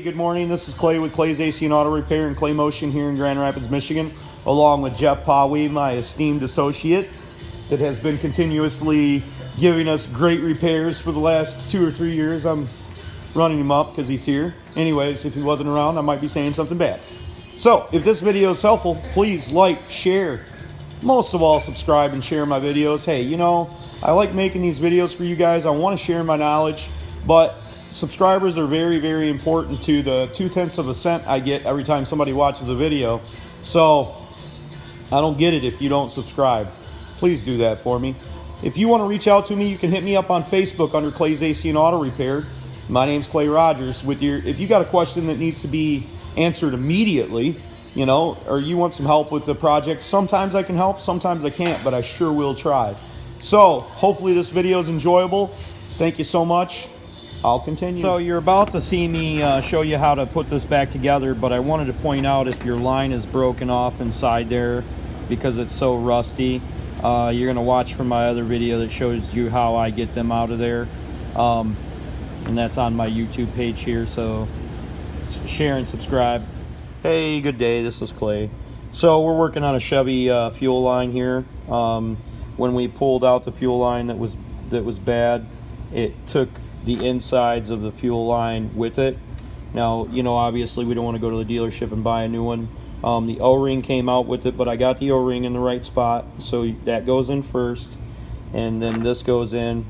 Hey, good morning. This is Clay with Clay's AC and Auto Repair and Clay Motion here in Grand Rapids, Michigan, along with Jeff Pawi, my esteemed associate that has been continuously giving us great repairs for the last 2 or 3 years. I'm running him up because he's here. Anyways, if he wasn't around, I might be saying something bad. So, if this video is helpful, please like, share, most of all, subscribe and share my videos. Hey, you know, I like making these videos for you guys. I want to share my knowledge, but subscribers are very, very important to the 0.2 of a cent I get every time somebody watches a video. So I don't get it if you don't subscribe. Please do that for me. If you want to reach out to me, you can hit me up on Facebook under Clay's AC and Auto Repair. My name's Clay Rogers. If you got a question that needs to be answered immediately, you know, or you want some help with the project, sometimes I can help, sometimes I can't, but I sure will try. So hopefully this video is enjoyable. Thank you so much. I'll continue. So you're about to see me show you how to put this back together, but I wanted to point out if your line is broken off inside there because it's so rusty, you're going to watch from my other video that shows you how I get them out of there. And that's on my YouTube page here, so share and subscribe. Hey, good day, this is Clay. So we're working on a Chevy fuel line here. When we pulled out the fuel line that was bad, it took the insides of the fuel line with it. Now, you know, obviously we don't want to go to the dealership and buy a new one. The O-ring came out with it, but I got the O-ring in the right spot, so that goes in first, and then this goes in,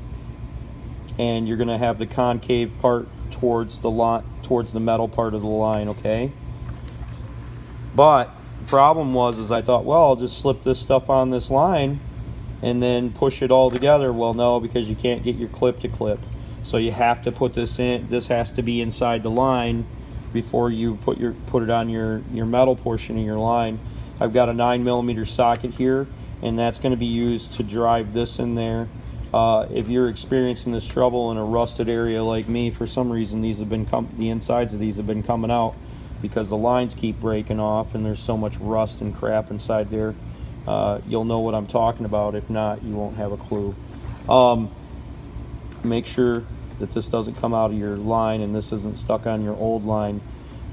and you're going to have the concave part towards the metal part of the line, okay? But the problem was I thought, well, I'll just slip this stuff on this line and then push it all together. Well, no, because you can't get your clip to clip. So you have to put this in. This has to be inside the line before you put it on your metal portion of your line. I've got a 9mm socket here, and that's going to be used to drive this in there. If you're experiencing this trouble in a rusted area like me, for some reason the insides of these have been coming out because the lines keep breaking off and there's so much rust and crap inside there. You'll know what I'm talking about. If not, you won't have a clue. Make sure that this doesn't come out of your line and this isn't stuck on your old line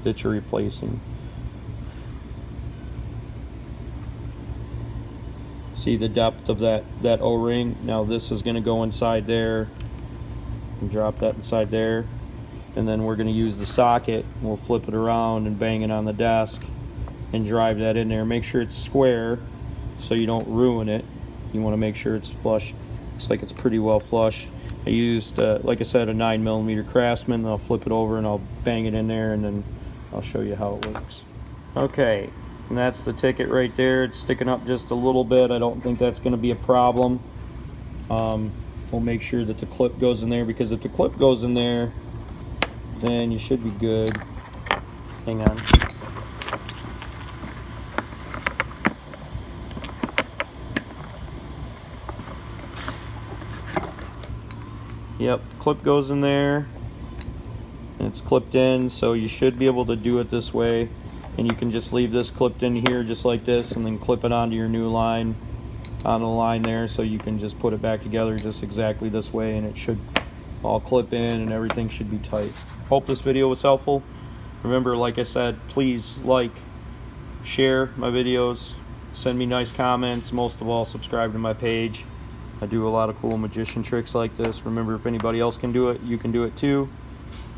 that you're replacing. See the depth of that O-ring? Now this is going to go inside there and drop that inside there, and then we're going to use the socket. We'll flip it around and bang it on the desk and drive that in there. Make sure it's square so you don't ruin it. You want to make sure it's flush. Looks like it's pretty well flush. I used, like I said, a 9mm Craftsman. I'll flip it over and I'll bang it in there, and then I'll show you how it works. Okay, and that's the ticket right there. It's sticking up just a little bit. I don't think that's going to be a problem. We'll make sure that the clip goes in there, because if the clip goes in there, then you should be good. Hang on. Yep, clip goes in there and it's clipped in, so you should be able to do it this way, and you can just leave this clipped in here just like this and then clip it onto your new line on the line there, so you can just put it back together just exactly this way and it should all clip in and everything should be tight. Hope this video was helpful. Remember, like I said, please like, share my videos, send me nice comments, most of all subscribe to my page. I do a lot of cool magician tricks like this. Remember, if anybody else can do it, you can do it too.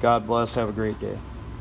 God bless. Have a great day.